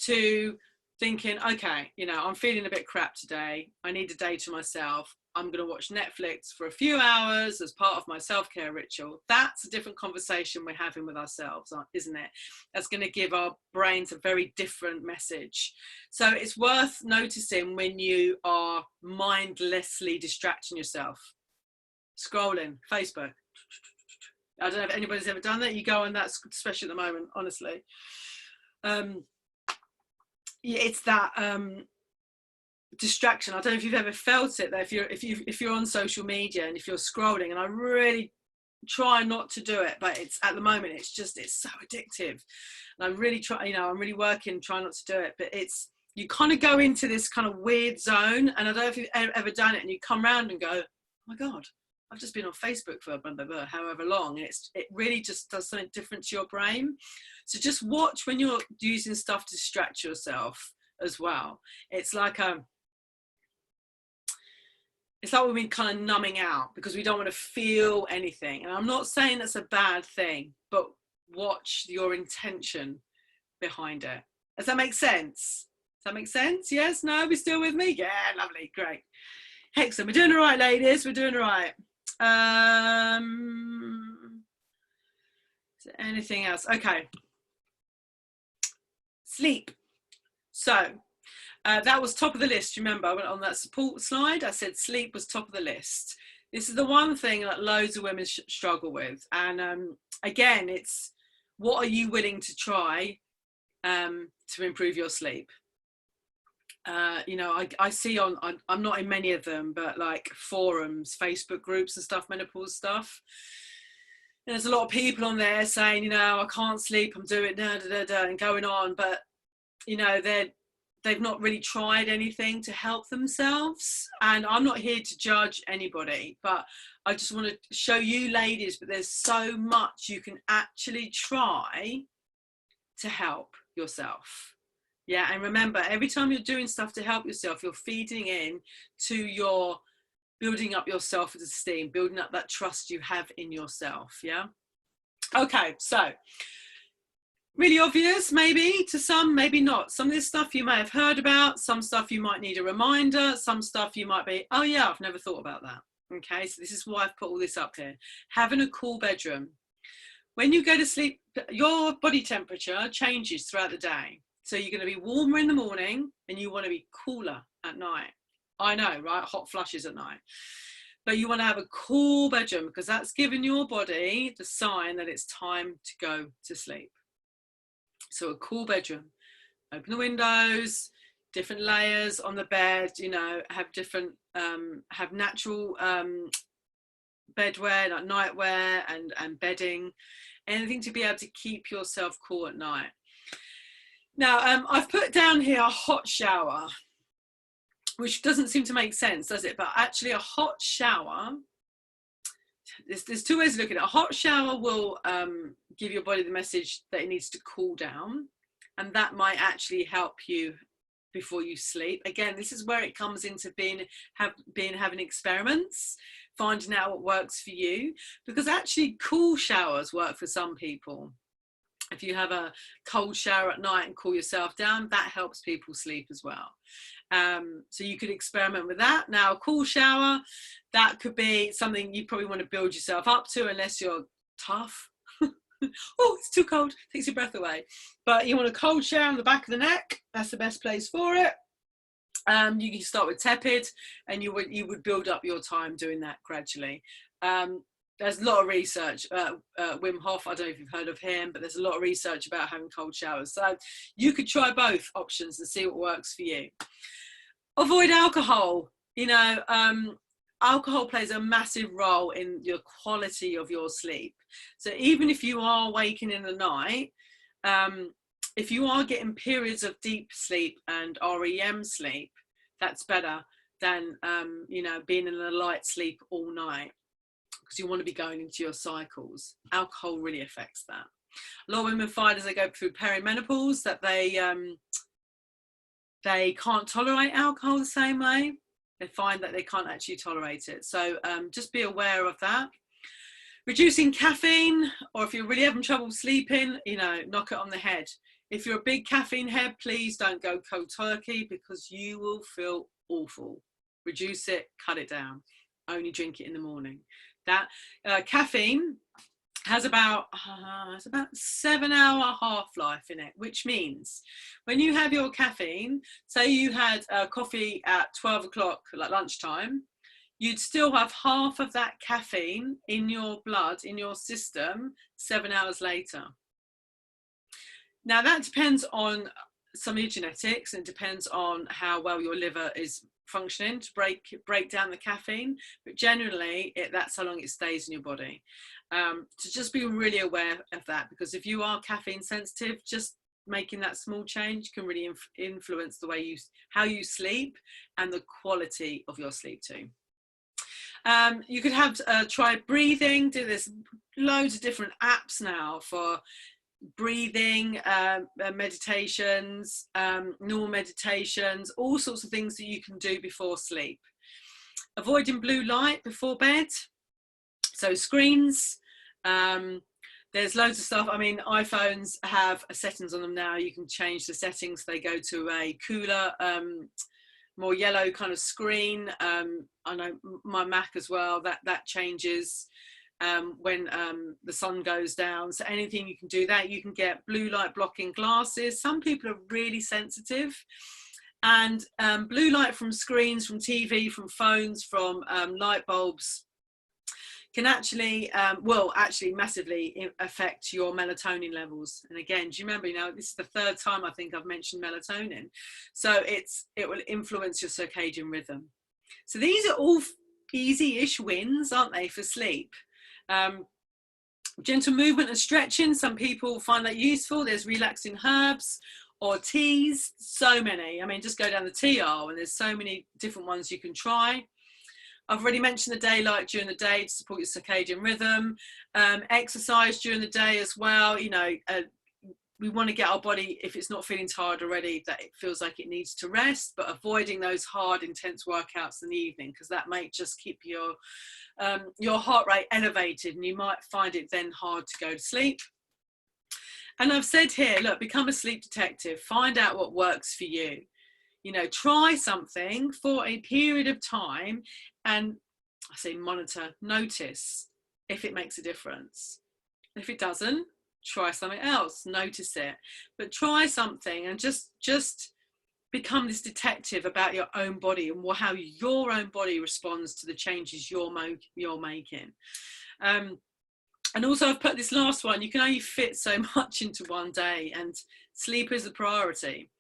to thinking, okay, you know, I'm feeling a bit crap today. I need a day to myself. I'm going to watch Netflix for a few hours as part of my self-care ritual. That's a different conversation we're having with ourselves, isn't it? That's going to give our brains a very different message. So it's worth noticing when you are mindlessly distracting yourself. Scrolling, Facebook. I don't know if anybody's ever done that. You go on that, especially at the moment, honestly. It's that distraction. I don't know if you've ever felt it, that if you're on social media and if you're scrolling, and I really try not to do it, but it's at the moment it's so addictive, and I really try, you know, I'm really working trying not to do it, but it's, you kind of go into this kind of weird zone, and I don't know if you've ever done it, and you come around and go, oh my god, I've just been on Facebook for however long, and it really just does something different to your brain. So just watch when you're using stuff to distract yourself as well. It's like we've been kind of numbing out because we don't want to feel anything. And I'm not saying that's a bad thing, but watch your intention behind it. Does that make sense? Does that make sense? Yes? No? We're still with me? Yeah, lovely, great. Excellent. We're doing all right, ladies. We're doing all right. Is there anything else? Okay. Sleep. So, that was top of the list. Remember, I went on that support slide. I said sleep was top of the list. This is the one thing that loads of women struggle with. And again, it's what are you willing to try to improve your sleep? You know, I see I'm not in many of them, but like forums, Facebook groups and stuff, menopause stuff. And there's a lot of people on there saying, you know, I can't sleep, I'm doing and going on, but you know, they've not really tried anything to help themselves. And I'm not here to judge anybody, but I just want to show you ladies, but there's so much you can actually try to help yourself. Yeah, and remember, every time you're doing stuff to help yourself, you're feeding in to your building up your self-esteem, building up that trust you have in yourself. Yeah. Okay, so really obvious, maybe to some, maybe not. Some of this stuff you may have heard about, some stuff you might need a reminder, some stuff you might be, oh yeah, I've never thought about that. Okay, so this is why I've put all this up here. Having a cool bedroom. When you go to sleep, your body temperature changes throughout the day. So you're going to be warmer in the morning and you want to be cooler at night. I know, right? Hot flushes at night. But you want to have a cool bedroom because that's giving your body the sign that it's time to go to sleep. So a cool bedroom. Open the windows, different layers on the bed, you know, have different, have natural bedwear, like nightwear and bedding, anything to be able to keep yourself cool at night. Now, I've put down here a hot shower, which doesn't seem to make sense, does it? But actually a hot shower, there's two ways of looking at it. A hot shower will give your body the message that it needs to cool down, and that might actually help you before you sleep. Again, this is where it comes into having experiments, finding out what works for you, because actually cool showers work for some people. If you have a cold shower at night and cool yourself down, that helps people sleep as well. So you could experiment with that. Now, a cool shower, that could be something you probably want to build yourself up to, unless you're tough. Oh, it's too cold, takes your breath away. But you want a cold shower on the back of the neck, that's the best place for it. You can start with tepid, and you would build up your time doing that gradually. There's a lot of research. Wim Hof, I don't know if you've heard of him, but there's a lot of research about having cold showers. So you could try both options and see what works for you. Avoid alcohol. You know, alcohol plays a massive role in your quality of your sleep. So even if you are waking in the night, if you are getting periods of deep sleep and REM sleep, that's better than, you know, being in a light sleep all night, because you want to be going into your cycles. Alcohol really affects that. A lot of women find as they go through perimenopause that they can't tolerate alcohol the same way. They find that they can't actually tolerate it. So just be aware of that. Reducing caffeine, or if you're really having trouble sleeping, you know, knock it on the head. If you're a big caffeine head, please don't go cold turkey, because you will feel awful. Reduce it, cut it down. Only drink it in the morning. That caffeine has about 7-hour half-life in it, which means when you have your caffeine, say you had coffee at 12 o'clock, like lunchtime, you'd still have half of that caffeine in your blood, in your system, 7 hours later. Now that depends on some of your genetics, and it depends on how well your liver is functioning to break down the caffeine, but generally that's how long it stays in your body. To just be really aware of that, because if you are caffeine sensitive, just making that small change can really influence the way how you sleep and the quality of your sleep too. You could have try breathing. There's loads of different apps now for breathing, meditations, normal meditations, all sorts of things that you can do before sleep. Avoiding blue light before bed, so screens. There's loads of stuff. I mean, iPhones have settings on them now. You can change the settings. They go to a cooler, more yellow kind of screen. I know my Mac as well, that changes when the sun goes down. So anything you can do that. You can get blue light blocking glasses. Some people are really sensitive, and blue light from screens, from TV, from phones, from light bulbs can actually will actually massively affect your melatonin levels. And again, do you remember, you know, this is the third time I think I've mentioned melatonin. So it will influence your circadian rhythm. So these are all easy-ish wins, aren't they, for sleep? Gentle movement and stretching, some people find that useful. There's relaxing herbs or teas, so many. I mean, just go down the tea aisle and there's so many different ones you can try. I've already mentioned the daylight during the day to support your circadian rhythm. Exercise during the day as well. You know, we want to get our body, if it's not feeling tired already, that it feels like it needs to rest, but avoiding those hard, intense workouts in the evening, because that may just keep your heart rate elevated, and you might find it then hard to go to sleep. And I've said here, look, become a sleep detective. Find out what works for you. You know, try something for a period of time and I say monitor, notice if it makes a difference. If it doesn't, try something else, notice it, but try something and just become this detective about your own body and how your own body responds to the changes you're making. And also I've put this last one, you can only fit so much into one day, and sleep is a priority.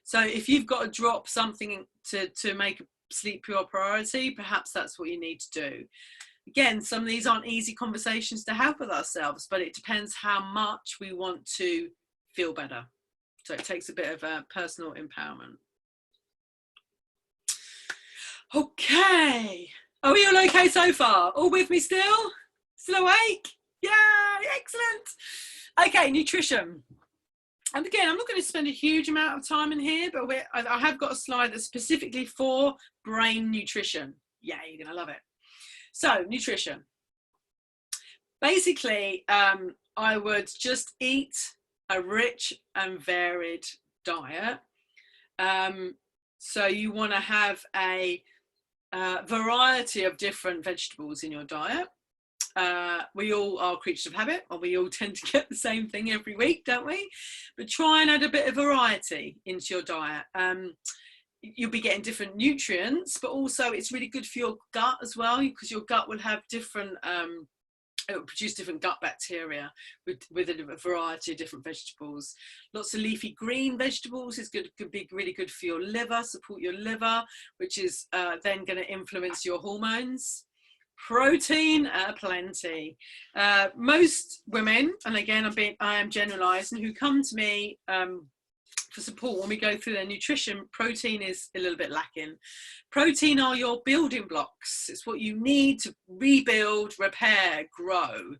So if you've got to drop something to make sleep your priority, perhaps that's what you need to do. Again, some of these aren't easy conversations to have with ourselves, but it depends how much we want to feel better. So it takes a bit of personal empowerment. Okay. Are we all okay so far? All with me still? Still awake? Yeah, excellent. Okay, nutrition. And again, I'm not going to spend a huge amount of time in here, but I have got a slide that's specifically for brain nutrition. Yeah, you're going to love it. So, nutrition. Basically, I would just eat a rich and varied diet. So you want to have a variety of different vegetables in your diet. We all are creatures of habit, or we all tend to get the same thing every week, don't we? But try and add a bit of variety into your diet. You'll be getting different nutrients, but also it's really good for your gut as well, because your gut will have different, it will produce different gut bacteria with a variety of different vegetables. Lots of leafy green vegetables is good, could be really good for your liver, support your liver, which is then going to influence your hormones. Protein, plenty. Most women, and again I am generalising, who come to me for support when we go through their nutrition, protein is a little bit lacking. Protein are your building blocks. It's what you need to rebuild, repair, grow.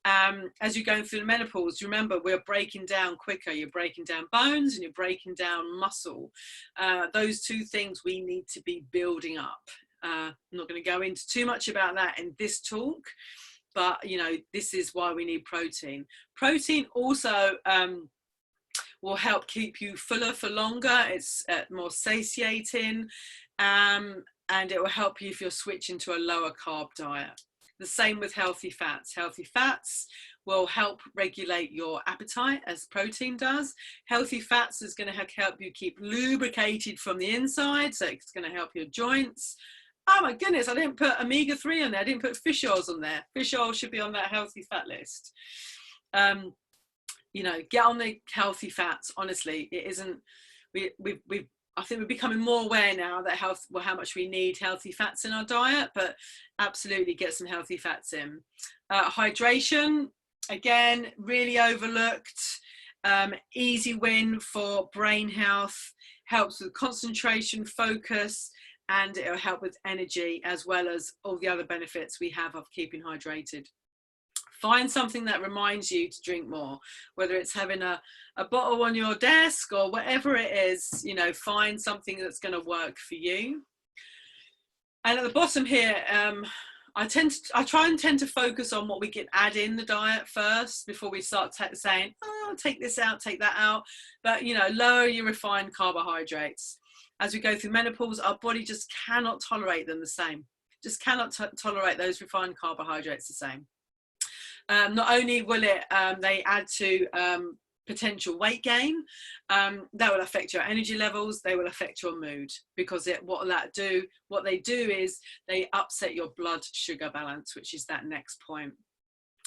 As you're going through the menopause, remember, we're breaking down quicker. You're breaking down bones and you're breaking down muscle. Those two things we need to be building up. I'm not going to go into too much about that in this talk, but you know, this is why we need protein. Protein also will help keep you fuller for longer. It's more satiating, and it will help you if you're switching to a lower carb diet. The same with healthy fats. Healthy fats will help regulate your appetite as protein does. Healthy fats is going to help you keep lubricated from the inside, so it's going to help your joints. Oh my goodness, I didn't put omega-3 on there. I didn't put fish oils on there. Fish oil should be on that healthy fat list. You know, get on the healthy fats. Honestly, it isn't. I think we're becoming more aware now that how much we need healthy fats in our diet. But absolutely, get some healthy fats in. Hydration, again, really overlooked. Easy win for brain health. Helps with concentration, focus, and it'll help with energy, as well as all the other benefits we have of keeping hydrated. Find something that reminds you to drink more, whether it's having a bottle on your desk or whatever it is, you know, find something that's going to work for you. And at the bottom here, I tend to focus on what we can add in the diet first before we start saying, oh, take this out, take that out. But, you know, lower your refined carbohydrates. As we go through menopause, our body just cannot tolerate them the same. Just cannot tolerate those refined carbohydrates the same. Not only will they add to potential weight gain, that will affect your energy levels, they will affect your mood, because what they do is they upset your blood sugar balance, which is that next point.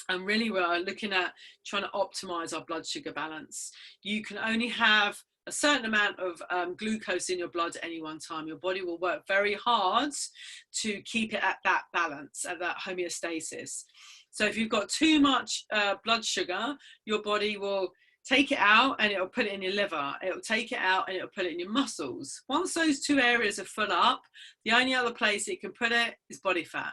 And really we're looking at trying to optimize our blood sugar balance. You can only have a certain amount of glucose in your blood at any one time. Your body will work very hard to keep it at that balance, at that homeostasis. So if you've got too much blood sugar, your body will take it out and it'll put it in your liver. It'll take it out and it'll put it in your muscles. Once those two areas are full up, the only other place it can put it is body fat.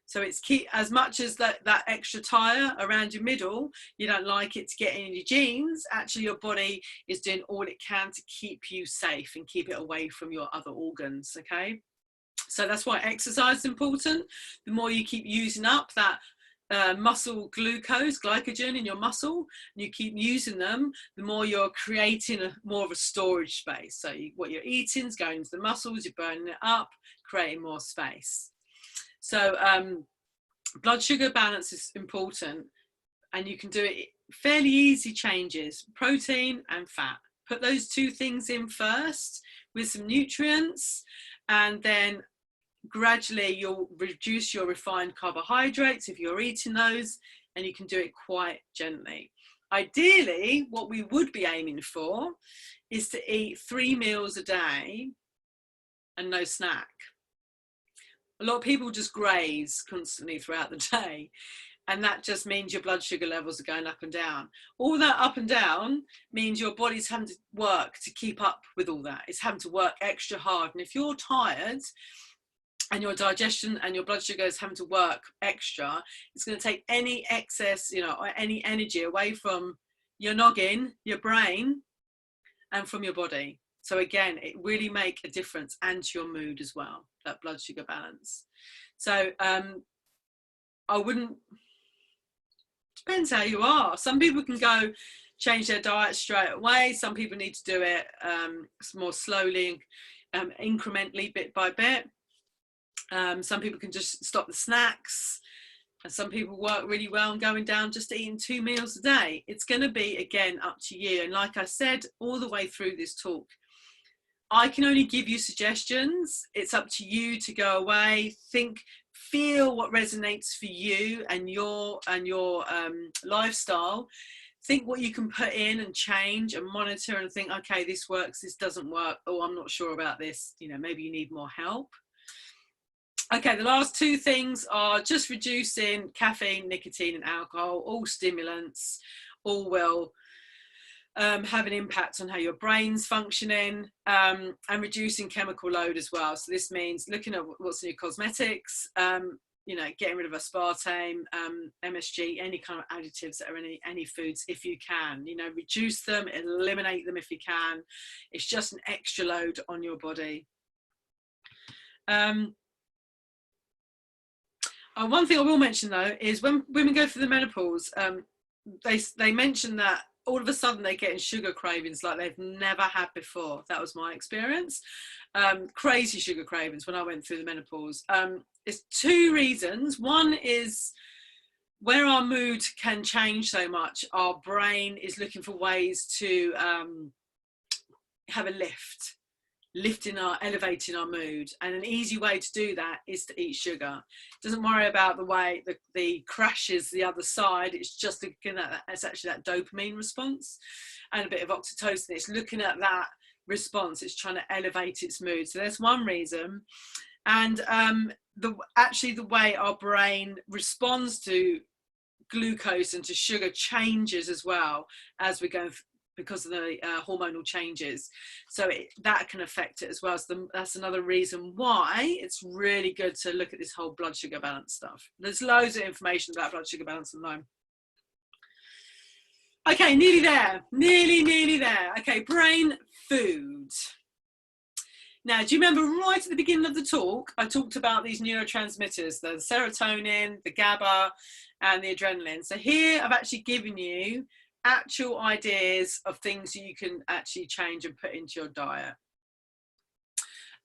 So it's as much as that extra tire around your middle, you don't like it to get in your jeans, actually your body is doing all it can to keep you safe and keep it away from your other organs, okay? So that's why exercise is important. The more you keep using up that muscle glycogen in your muscle, and you keep using them, the more you're creating more of a storage space. So what you're eating is going into the muscles, you're burning it up, creating more space. So blood sugar balance is important, and you can do it fairly easy changes, protein and fat. Put those two things in first with some nutrients, and then gradually you'll reduce your refined carbohydrates if you're eating those, and you can do it quite gently. Ideally, what we would be aiming for is to eat 3 meals a day and no snack. A lot of people just graze constantly throughout the day, and that just means your blood sugar levels are going up and down. All that up and down means your body's having to work to keep up with all that. It's having to work extra hard. And if you're tired and your digestion and your blood sugar is having to work extra, it's going to take any excess, any energy away from your noggin, your brain, and from your body. So again, it really make a difference, and to your mood as well, that blood sugar balance. So I wouldn't, depends how you are. Some people can go change their diet straight away. Some people need to do it more slowly, incrementally, bit by bit. Some people can just stop the snacks, and some people work really well on going down just to eating 2 meals a day. It's going to be, again, up to you. And like I said all the way through this talk, I can only give you suggestions. It's up to you to go away, think, feel what resonates for you and your lifestyle. Think what you can put in and change and monitor, and think, okay, this works, this doesn't work. Oh, I'm not sure about this. Maybe you need more help. Okay, the last two things are just reducing caffeine, nicotine and alcohol. All stimulants, all will have an impact on how your brain's functioning, and reducing chemical load as well. So this means looking at what's in your cosmetics, getting rid of aspartame, MSG, any kind of additives that are in any foods if you can. Reduce them, eliminate them if you can. It's just an extra load on your body. One thing I will mention though is when women go through the menopause, they mention that all of a sudden they're getting sugar cravings like they've never had before. That was my experience. Crazy sugar cravings when I went through the menopause. It's two reasons. One is where our mood can change so much, our brain is looking for ways to have a elevating our mood, and an easy way to do that is to eat sugar. It doesn't worry about the way the crashes the other side. It's just looking at that. It's actually that dopamine response and a bit of oxytocin. It's looking at that response. It's trying to elevate its mood. So that's one reason. And the way our brain responds to glucose and to sugar changes as well as we go because of the hormonal changes. So that can affect it as well. So that's another reason why it's really good to look at this whole blood sugar balance stuff. There's loads of information about blood sugar balance online. Okay, nearly there. Okay, brain food. Now, do you remember right at the beginning of the talk, I talked about these neurotransmitters, the serotonin, the GABA, and the adrenaline. So here I've actually given you actual ideas of things you can actually change and put into your diet.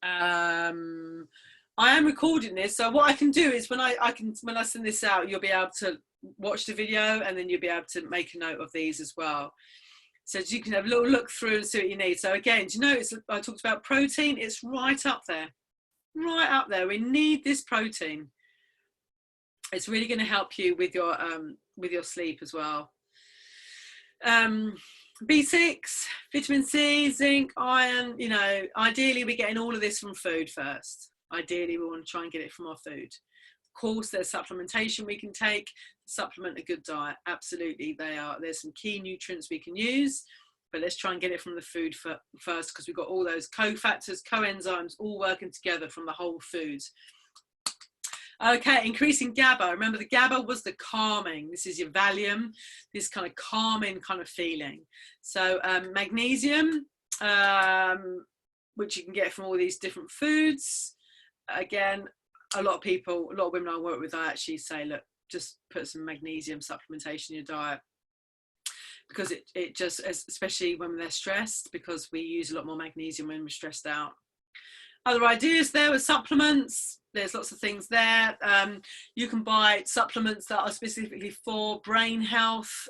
I am recording this, so what I can do is when I send this out, you'll be able to watch the video, and then you'll be able to make a note of these as well. So you can have a little look through and see what you need. So again, do you know, I talked about protein. It's right up there. We need this protein. It's really going to help you with your sleep as well. B6, vitamin C, zinc, iron. Ideally we're getting all of this from food first. Ideally we want to try and get it from our food. Of course, there's supplementation we can take to supplement a good diet. Absolutely, there's some key nutrients we can use, but let's try and get it from the food first, because we've got all those cofactors, coenzymes all working together from the whole food. Okay, increasing GABA. Remember, the GABA was the calming. This is your Valium, this kind of calming kind of feeling. So magnesium, which you can get from all these different foods. Again, a lot of women I work with, I actually say, look, just put some magnesium supplementation in your diet, because it just, especially when they're stressed, because we use a lot more magnesium when we're stressed out. Other ideas there with supplements. There's lots of things there. You can buy supplements that are specifically for brain health,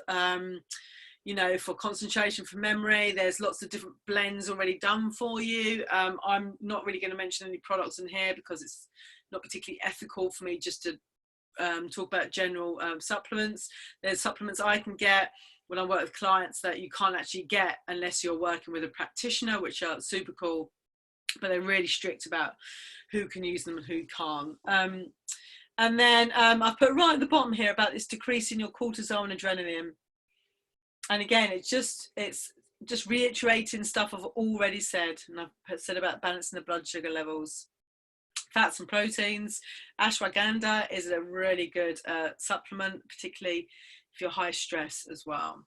you know, for concentration, for memory. There's lots of different blends already done for you. I'm not really going to mention any products in here because it's not particularly ethical for me just to talk about general supplements. There's supplements I can get when I work with clients that you can't actually get unless you're working with a practitioner, which are super cool, but they're really strict about who can use them and who can't. And then I've put right at the bottom here about this decreasing your cortisol and adrenaline. And again, it's just reiterating stuff I've already said, and I've said about balancing the blood sugar levels. Fats and proteins. Ashwagandha is a really good supplement, particularly if you're high stress as well.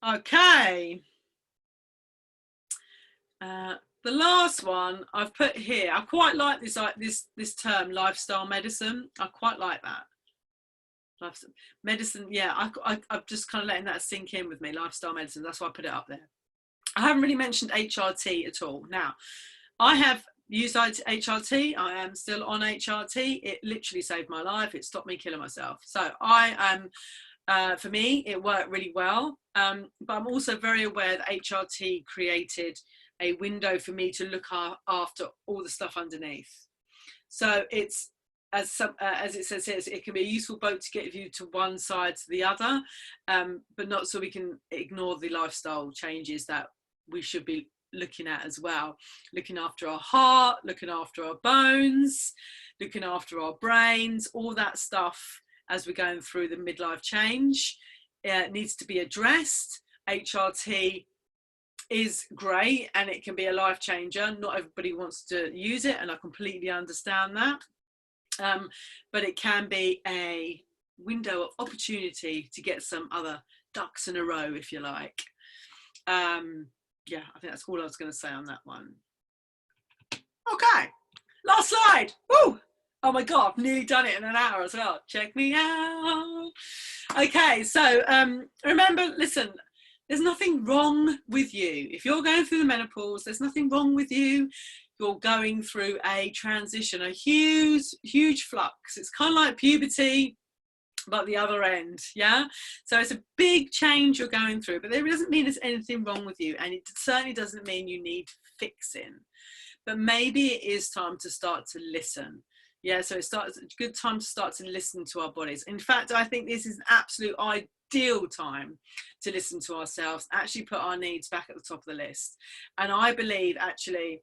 Okay. The last one I've put here, I quite like this term, lifestyle medicine. I quite like that. Medicine, yeah, I'm just kind of letting that sink in with me, lifestyle medicine. That's why I put it up there. I haven't really mentioned HRT at all. Now, I have used HRT. I am still on HRT. It literally saved my life. It stopped me killing myself. So I am, for me, it worked really well. But I'm also very aware that HRT created a window for me to look after all the stuff underneath. So it's, as it says here, it can be a useful boat to get you to one side to the other, but not so we can ignore the lifestyle changes that we should be looking at as well. Looking after our heart, looking after our bones, looking after our brains, all that stuff as we're going through the midlife change. It needs to be addressed. HRT is great and it can be a life changer. Not everybody wants to use it, and I completely understand that. But it can be a window of opportunity to get some other ducks in a row, if you like. Yeah, I think that's all I was going to say on that one. Okay, last slide. Woo! Oh my God, I've nearly done it in an hour as well. Check me out. Okay, so remember, listen, there's nothing wrong with you. If you're going through the menopause, there's nothing wrong with you. You're going through a transition, a huge flux. It's kind of like puberty, but the other end, yeah? So it's a big change you're going through, but it doesn't mean there's anything wrong with you, and it certainly doesn't mean you need fixing. But maybe it is time to start to listen. Yeah, so it's a good time to start to listen to our bodies. In fact, I think this is an absolute ideal time to listen to ourselves, actually put our needs back at the top of the list. And I believe actually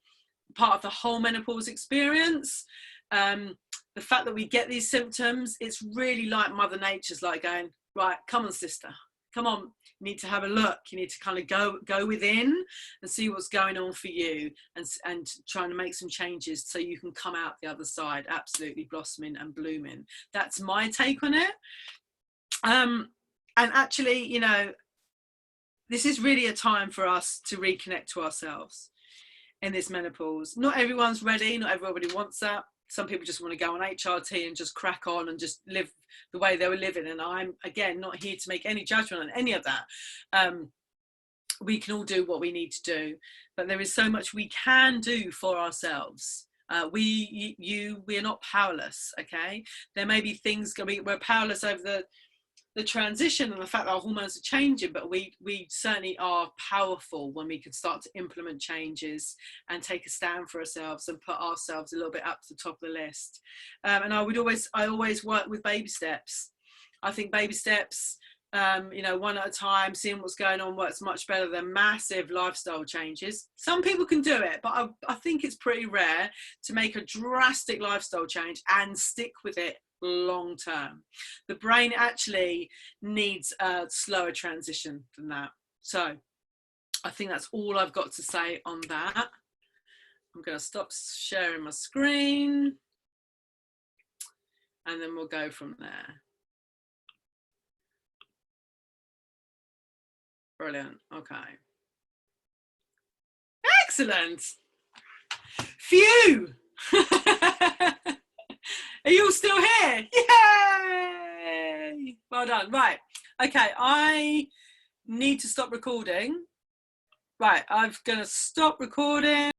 part of the whole menopause experience, the fact that we get these symptoms, it's really like Mother Nature's like going, right, come on, sister, come on, you need to have a look. You need to kind of go within and see what's going on for you, and trying to make some changes so you can come out the other side absolutely blossoming and blooming. That's my take on it. And actually, you know, this is really a time for us to reconnect to ourselves in this menopause. Not everyone's ready. Not everybody wants that. Some people just want to go on HRT and just crack on and just live the way they were living. And I'm, again, not here to make any judgment on any of that. We can all do what we need to do, but there is so much we can do for ourselves. We are not powerless, okay? There may be things, we're powerless over the transition and the fact that our hormones are changing, but we certainly are powerful when we can start to implement changes and take a stand for ourselves and put ourselves a little bit up to the top of the list. And I always work with baby steps. I think baby steps, you know, one at a time, seeing what's going on works much better than massive lifestyle changes. Some people can do it, but I think it's pretty rare to make a drastic lifestyle change and stick with it long term. The brain actually needs a slower transition than that. So I think that's all I've got to say on that. I'm going to stop sharing my screen and then we'll go from there. Brilliant. Okay. Excellent. Phew. Are you all still here? Yay! Well done. Right. Okay, I need to stop recording. Right, I'm going to stop recording.